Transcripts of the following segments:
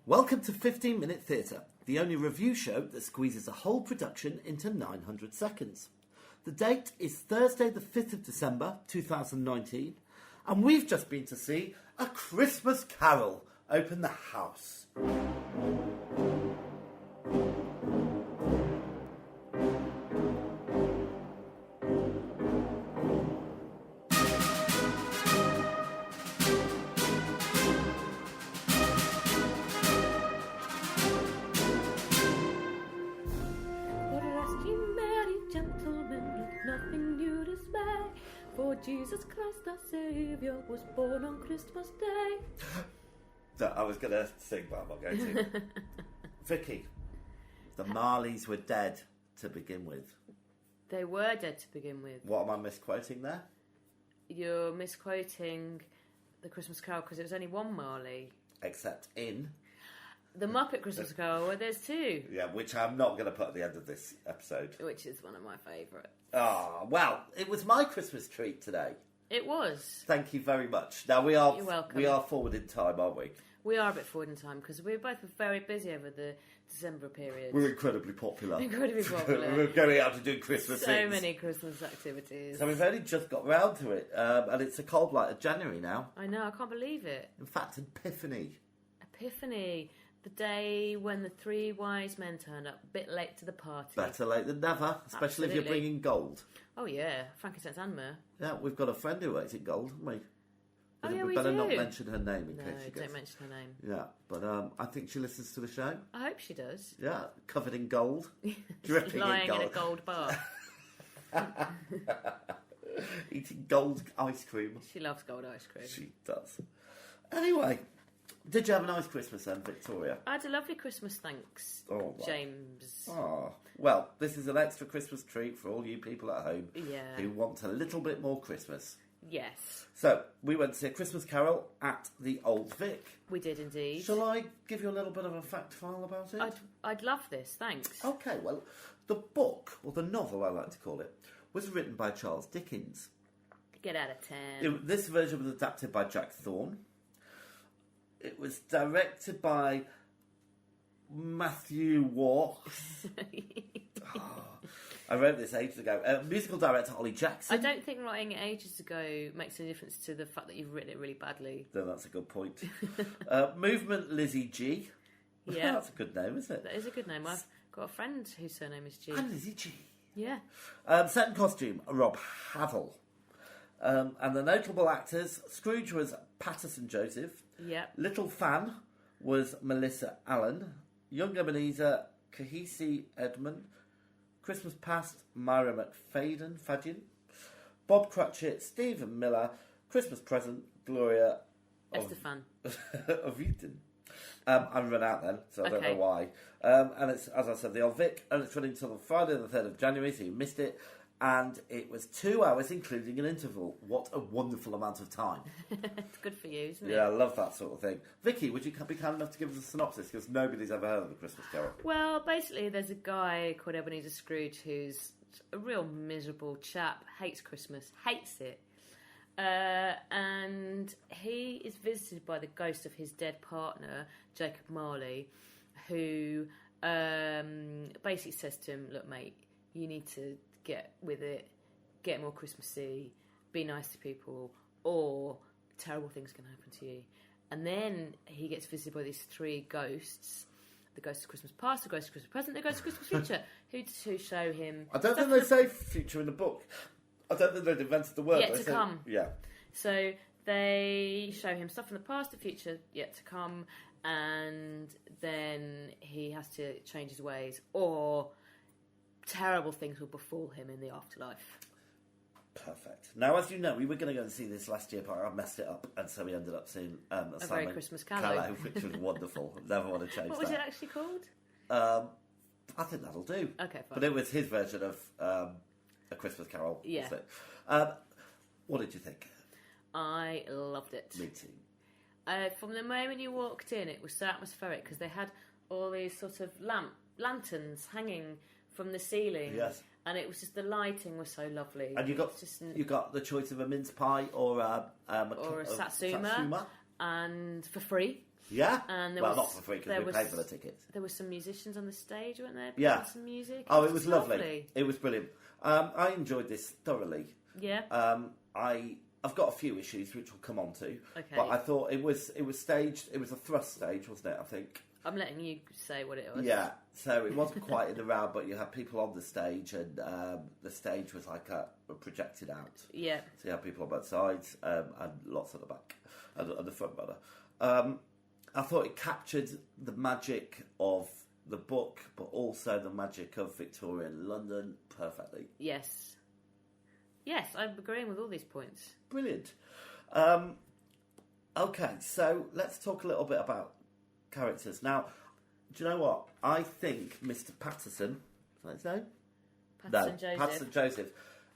Welcome to 15 Minute Theatre, the only review show that squeezes a whole production into 900 seconds. The date is Thursday the 5th of December 2019, and we've just been to see A Christmas Carol open the house. For Jesus Christ our Saviour was born on Christmas Day. So I was going to sing, but I'm not going to. Vicky, the Marleys were dead to begin with. They were dead to begin with. What am I misquoting there? You're misquoting the Christmas Carol because it was only one Marley. Except in... The Muppet Christmas Carol, where there's two. Yeah, which I'm not going to put at the end of this episode. Which is one of my favourites. Ah, well, it was my Christmas treat today. It was. Thank you very much. Now You're welcome. We are forward in time, aren't we? We are a bit forward in time because we were both very busy over the December period. We're incredibly popular. Incredibly popular. We're going out to do Christmas so things. many Christmas activities. So we've only just got round to it, and it's a cold light of January now. I know, I can't believe it. In fact, Epiphany. The day when the three wise men turned up, a bit late to the party. Better late than never, especially if you're bringing gold. Oh yeah, frankincense and myrrh. Yeah, we've got a friend who works in gold, haven't we? Oh yeah, we we better do. not mention her name in case she No, gets... don't mention her name. Yeah, but I think she listens to the show. I hope she does. Yeah, covered in gold, dripping lying in gold. in a gold bath. Eating gold ice cream. She loves gold ice cream. She does. Anyway, did you have a nice Christmas then, Victoria? I had a lovely Christmas, thanks, James. Oh, well, this is an extra Christmas treat for all you people at home who want a little bit more Christmas. Yes. So, we went to see A Christmas Carol at the Old Vic. We did indeed. Shall I give you a little bit of a fact file about it? I'd love this, thanks. Okay, well, the book, or the novel I like to call it, was written by Charles Dickens. Get out of 10. This version was adapted by Jack Thorne. It was directed by Matthew Walks. I wrote this ages ago. Musical director Ollie Jackson. I don't think writing it ages ago makes any difference to the fact that you've written it really badly. No, that's a good point. Movement Lizzie G. Yeah. That's a good name, isn't it? That is a good name. I've got a friend whose surname is G. And Lizzie G. Yeah. Set and costume, Rob Havel. And the notable actors, Scrooge was Patterson Joseph. Yep. Little Fan was Melissa Allen. Young Ebenezer, Kahisi Edmund. Christmas Past, Myra Fadgen. Bob Cratchit, Stephen Miller. Christmas Present, Gloria Estefan. of Eton. I'm run out then, so I don't know why. And it's, as I said, the Old Vic, and it's running until Friday the 3rd of January, so you missed it. And it was 2 hours, including an interval. What a wonderful amount of time. It's good for you, isn't it? Yeah, I love that sort of thing. Vicky, would you be kind enough to give us a synopsis? Because nobody's ever heard of The Christmas Carol. Well, basically, there's a guy called Ebenezer Scrooge who's a real miserable chap, hates Christmas, hates it. And he is visited by the ghost of his dead partner, Jacob Marley, who basically says to him, look, mate, you need to get with it, get more Christmassy, be nice to people, or terrible things can happen to you. And then he gets visited by these three ghosts: the ghost of Christmas past, the ghost of Christmas present, the ghost of Christmas future, who show him... I don't think they say future in the book. I don't think they've invented the word. Yet to come. Yeah. So they show him stuff from the past, the future, yet to come, and then he has to change his ways, or terrible things will befall him in the afterlife. Perfect. Now, as you know, we were going to go and see this last year, but I messed it up, and so we ended up seeing A Very Christmas Carol, which was wonderful. Never want to change that. What was it actually called? I think that'll do. Okay, fine. But it was his version of A Christmas Carol. Yeah. What did you think? I loved it. Me too. From the moment you walked in, it was so atmospheric because they had all these sort of lanterns hanging from the ceiling. Yes. And it was just, the lighting was so lovely. And you got the choice of a mince pie or a satsuma. And for free. Yeah? And Well, not for free because we paid for the tickets. There were some musicians on the stage, weren't there? Yeah. Playing some music. Oh, it was lovely. It was brilliant. I enjoyed this thoroughly. Yeah. I've got a few issues which we'll come on to. Okay. But I thought it was staged. It was a thrust stage, wasn't it? I think. I'm letting you say what it was. Yeah. So it wasn't quite in the round, but you had people on the stage, and the stage was like a projected out. Yeah. So you had people on both sides and lots at the back and the front rather. I thought it captured the magic of the book, but also the magic of Victorian London perfectly. Yes. Yes, I'm agreeing with all these points. Brilliant. Okay, so let's talk a little bit about characters. Now, do you know what? I think Mr. Patterson, is that his name? Joseph. Patterson Joseph.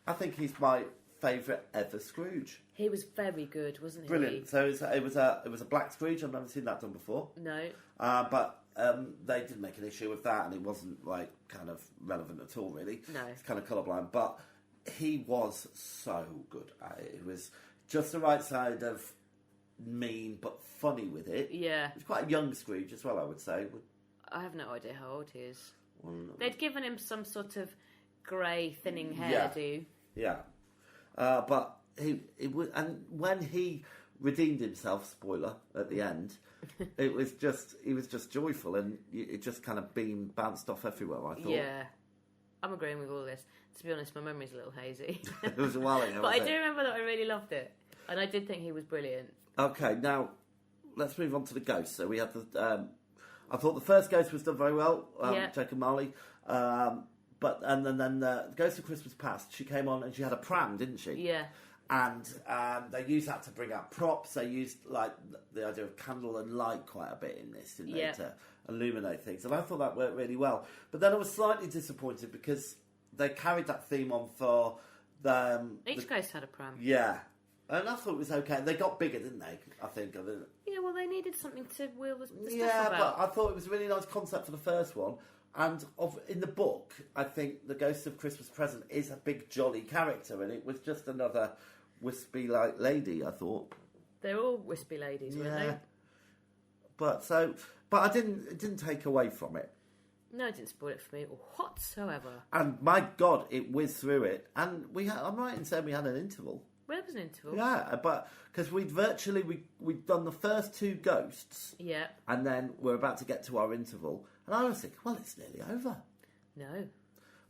I think he's my favourite ever Scrooge. He was very good, wasn't he? Brilliant. So it was a black Scrooge. I've never seen that done before. No. But they didn't make an issue with that, and it wasn't like kind of relevant at all, really. No. It's kind of colourblind, but he was so good at it. It was just the right side of mean, but funny with it. Yeah. He's quite a young Scrooge as well, I would say. I have no idea how old he is. Well, They'd given him some sort of grey, thinning hairdo. Yeah. But he was, and when he redeemed himself, spoiler, at the end, he was just joyful, and it just kind of bounced off everywhere, I thought. Yeah. I'm agreeing with all this. To be honest, my memory's a little hazy. It was a while ago. But I do remember that I really loved it. And I did think he was brilliant. Okay, now let's move on to the ghosts. So we had the. I thought the first ghost was done very well, Jacob Marley. But then the Ghost of Christmas Past, she came on and she had a pram, didn't she? Yeah. And they used that to bring out props. They used like the idea of candle and light quite a bit in this, didn't they, to illuminate things. And I thought that worked really well. But then I was slightly disappointed because they carried that theme on for the Each ghost had a pram. Yeah. And I thought it was okay. They got bigger, didn't they? I think. Yeah, well, they needed something to wheel the stuff yeah, about. but I thought it was a really nice concept for the first one. And in the book, I think the Ghost of Christmas Present is a big jolly character, and it was just another wispy-like lady, I thought. They're all wispy ladies, weren't they? But it didn't take away from it. No, it didn't spoil it for me whatsoever. And my God, it whizzed through it. And I'm right in saying we had an interval. Well, it was an interval. Yeah, but because we'd done the first two ghosts. Yeah. And then we're about to get to our interval. And I was thinking, well, it's nearly over. No.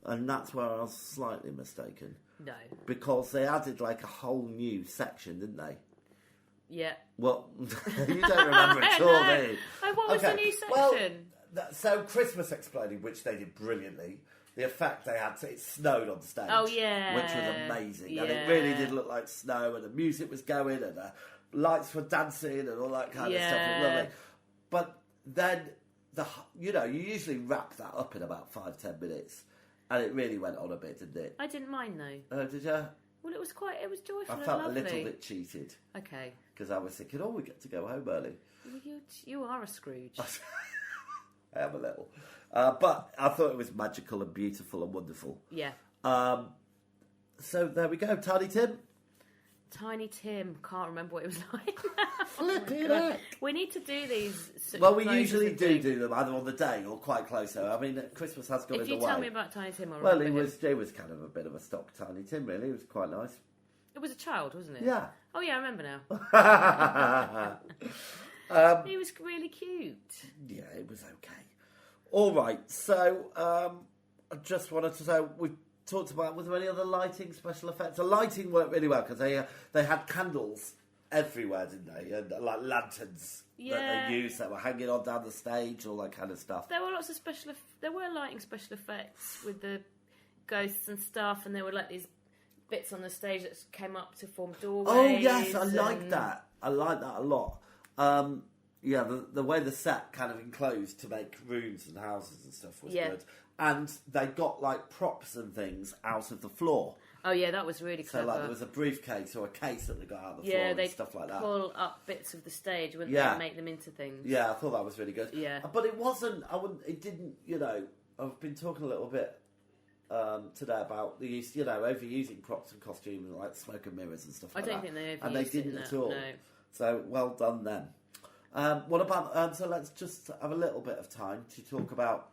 And that's where I was slightly mistaken. No. Because they added like a whole new section, didn't they? Yeah. Well, you don't remember at all, do you? Oh, what was the new section? Well, so Christmas Exploding, which they did brilliantly. The effect they had, it snowed on stage. Oh, yeah. Which was amazing. Yeah. And it really did look like snow, and the music was going, and the lights were dancing, and all that kind of stuff. It was lovely. But then, you usually wrap that up in about 5-10 minutes. And it really went on a bit, didn't it? I didn't mind, though. Did you? Well, it was joyful and I felt lovely. a little bit cheated. Okay. Because I was thinking, we get to go home early. You are a Scrooge. I am a little. But I thought it was magical and beautiful and wonderful. Yeah. So there we go. Tiny Tim? Tiny Tim. Can't remember what it was like. Flipping heck. We need to do these. Well, we usually do them either on the day or quite close. So I mean, Christmas has got in the way. If you tell me about Tiny Tim, I'll well, remember it was kind of a bit of a stock Tiny Tim, really. It was quite nice. It was a child, wasn't it? Yeah. Oh, yeah, I remember now. He was really cute. Yeah, it was okay. All right, so I just wanted to say we talked about, was there any other lighting special effects? The lighting worked really well because they had candles everywhere, didn't they? And like lanterns that they used that were hanging on down the stage, all that kind of stuff. There were lots of there were lighting special effects with the ghosts and stuff, and there were like these bits on the stage that came up to form doorways. Oh yes, I like that. I like that a lot. Yeah, the way the set kind of enclosed to make rooms and houses and stuff was good. And they got like props and things out of the floor. Oh yeah, that was really clever. So like there was a briefcase or a case that they got out of the floor and stuff like that. Pull up bits of the stage, wouldn't they, and make them into things. Yeah, I thought that was really good. Yeah. But it wasn't, it didn't, I've been talking a little bit today about the use, overusing props and costumes and like smoke and mirrors and stuff like that. I don't think they overused and they didn't it at all. No. So well done them. What about... so let's just have a little bit of time to talk about...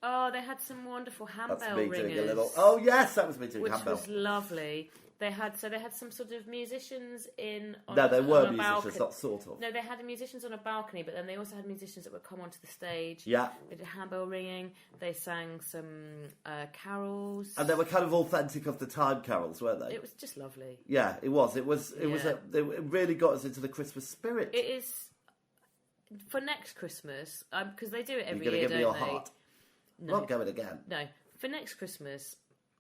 Oh, they had some wonderful handbell That's me ringers. doing a little... Oh, yes, that was me doing which handbell. was lovely. They had some sort of musicians in. No, they were on a musicians, balcony. not sort of. No, they had musicians on a balcony, but then they also had musicians that would come onto the stage. Yeah. They did handbell ringing. They sang some carols. And they were kind of authentic of the time carols, weren't they? It was just lovely. Yeah, it was. It really got us into the Christmas spirit. It is for next Christmas because they do it every You're year, going to give me your don't they? heart. No. Not going again. No, for next Christmas,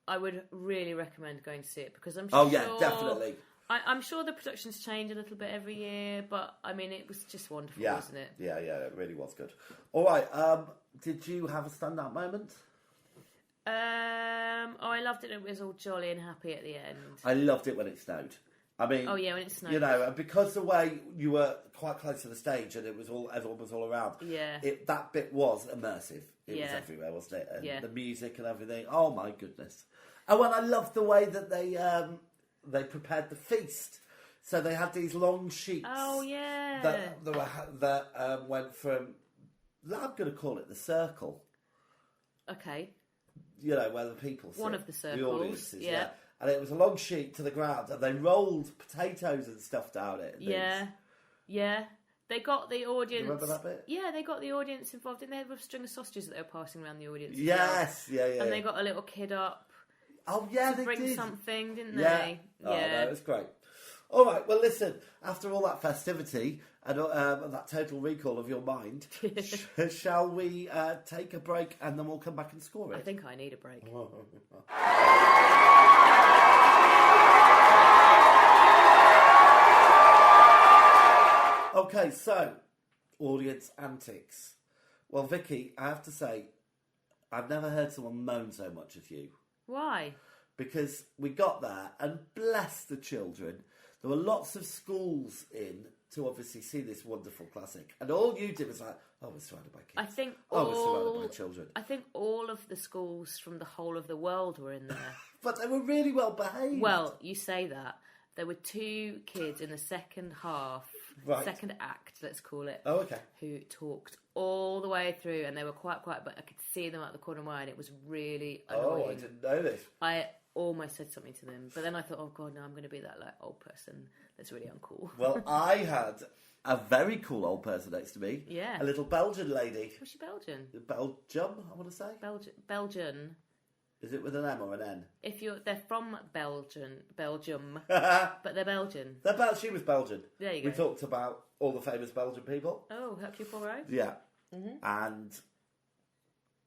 I would really recommend going to see it because I'm Oh, sure... yeah, definitely. I'm sure the productions change a little bit every year, but, I mean, it was just wonderful, wasn't it? Yeah, it really was good. All right, did you have a standout moment? I loved it. It was all jolly and happy at the end. I loved it when it snowed. I mean... Oh, yeah, when it snowed. You know, because the way you were quite close to the stage and everyone was all around, Yeah. That bit was immersive. It was everywhere, wasn't it? And the music and everything. Oh, my goodness. Oh, and I loved the way that they prepared the feast. So they had these long sheets. Oh, yeah. That went from, I'm going to call it the circle. Okay. You know, where the people sit. One of the circles. The audiences, yeah. And it was a long sheet to the ground, and they rolled potatoes and stuff down it. Yeah. They got the audience... You remember that bit? Yeah, they got the audience involved. Didn't they have a string of sausages that they were passing around the audience? Yes, yeah. And they got a little kid up. Oh, yeah, they bring did. something, didn't Yeah. they? Oh, no, it was great. All right, well, listen, after all that festivity and that total recall of your mind, shall we take a break and then we'll come back and score it? I think I need a break. Okay, so, audience antics. Well, Vicky, I have to say, I've never heard someone moan so much as you. Why? Because we got there, and bless the children, there were lots of schools in to obviously see this wonderful classic. And all you did was like, oh, we're surrounded by kids. We're surrounded by children. I think all of the schools from the whole of the world were in there. But they were really well behaved. Well, you say that. There were 2 kids in the second half, second act, let's call it. Oh, okay. Who talked all the way through, and they were quite quiet, but I could see them out the corner of my eye, and it was really annoying. Oh, I didn't know this. I almost said something to them, but then I thought, oh god, no, I'm going to be that old person that's really uncool. Well, I had a very cool old person next to me. Yeah. A little Belgian lady. Was she Belgian? Belgium, I want to say. Belgian. Is it with an M or an N? They're from Belgium, but they're Belgian. She was Belgian. There you go. We talked about all the famous Belgian people. Oh, Hercule Poirot? Yeah. Mm-hmm. And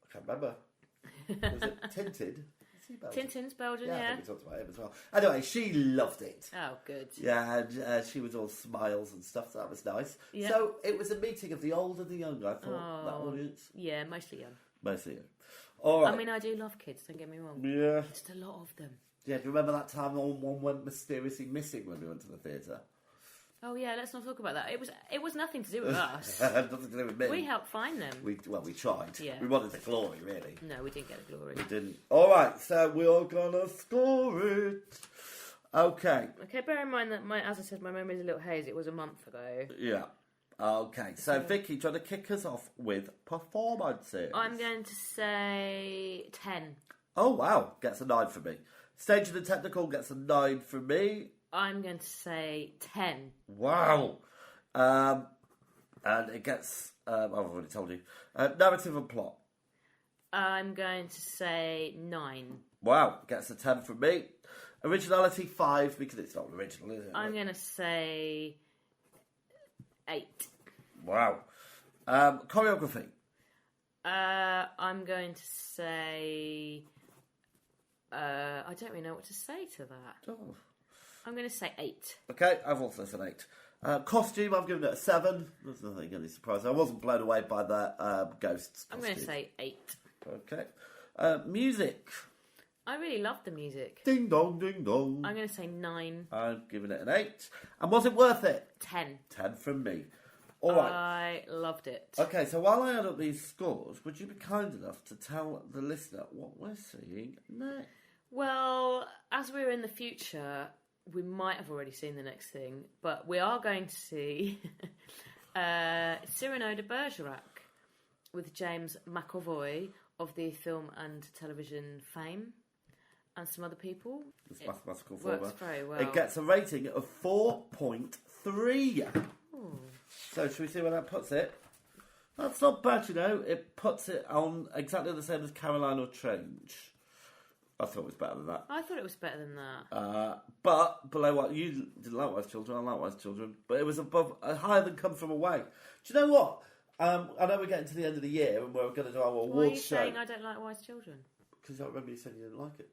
I can't remember. Was it Tintin? Is he Belgian? Tintin's Belgian, yeah. yeah. I think we talked about him as well. Anyway, she loved it. Oh, good. Yeah, and she was all smiles and stuff, so that was nice. Yeah. So it was a meeting of the old and the young, I thought, that audience. Yeah, mostly young. Mostly young. All right. I mean, I do love kids, don't get me wrong. Yeah. Just a lot of them. Yeah, do you remember that time one went mysteriously missing when we went to the theatre? Oh yeah, let's not talk about that. It was nothing to do with us. Nothing to do with me. We helped find them. We tried. Yeah. We wanted the glory, really. No, we didn't get the glory. We didn't. All right, so we're gonna score it. Okay. Okay, bear in mind that as I said, my memory's a little hazy. It was a month ago. Yeah. Okay, so Vicky, do you want to kick us off with performances? I'm going to say 10. Oh, wow. Gets a 9 from me. Staging and technical gets a 9 from me. I'm going to say 10. Wow. And it gets, I've already told you, narrative and plot. I'm going to say 9. Wow. Gets a 10 from me. Originality, 5, because it's not original, is it? I'm going to say 8. Wow. Choreography. I'm going to say... I don't really know what to say to that. Oh. I'm going to say 8. Okay, I've also said 8. Costume, I've given it a 7. There's nothing really surprising. I wasn't blown away by the ghosts costume. I'm going to say 8. Okay. Music. I really loved the music. Ding dong, ding dong. I'm going to say 9. I've given it an 8. And was it worth it? 10. 10 from me. All right. I loved it. Okay, so while I add up these scores, would you be kind enough to tell the listener what we're seeing next? Well, as we're in the future, we might have already seen the next thing, but we are going to see Cyrano de Bergerac with James McAvoy of the film and television fame, and some other people. This mathematical Works formula. very well. It gets a rating of 4.3. So should we see where that puts it? That's not bad, you know. It puts it on exactly the same as Caroline or Trench. I thought it was better than that. I thought it was better than that. But below what you didn't like Wise Children, I like Wise Children, but it was higher than Come From Away. Do you know what? I know we're getting to the end of the year and we're going to do our awards show. Why are you saying I don't like Wise Children? Because I remember you saying you didn't like it.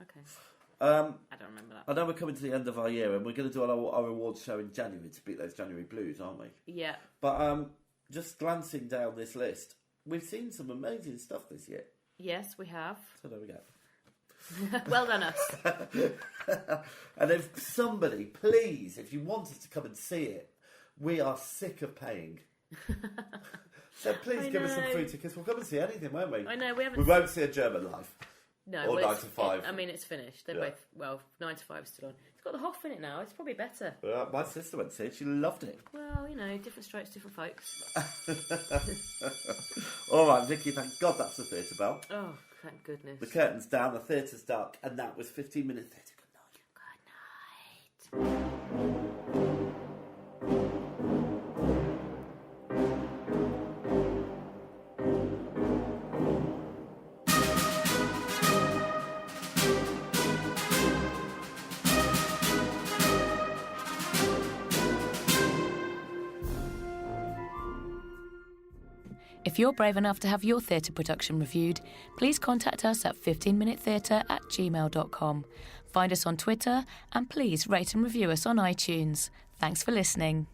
Okay. I don't remember that. I know we're coming to the end of our year and we're going to do our awards show in January to beat those January blues, aren't we? Yeah. But just glancing down this list, we've seen some amazing stuff this year. Yes, we have. So there we go. Well done, us. And if somebody, please, if you want us to come and see it, we are sick of paying. So please give us some free tickets. We'll come and see anything, won't we? I know, we haven't... We won't see a German live. No, or 9 to 5. I mean, it's finished. They're both... Well, 9 to 5 is still on. It's got the Hoff in it now. It's probably better. My sister went to see it. She loved it. Well, you know, different strokes, different folks. All right, Vicky, thank God that's the theatre bell. Oh, thank goodness. The curtain's down, the theatre's dark, and that was 15-minute theatre. Good night. Good night. If you're brave enough to have your theatre production reviewed, please contact us at 15minutetheatre@gmail.com. Find us on Twitter and please rate and review us on iTunes. Thanks for listening.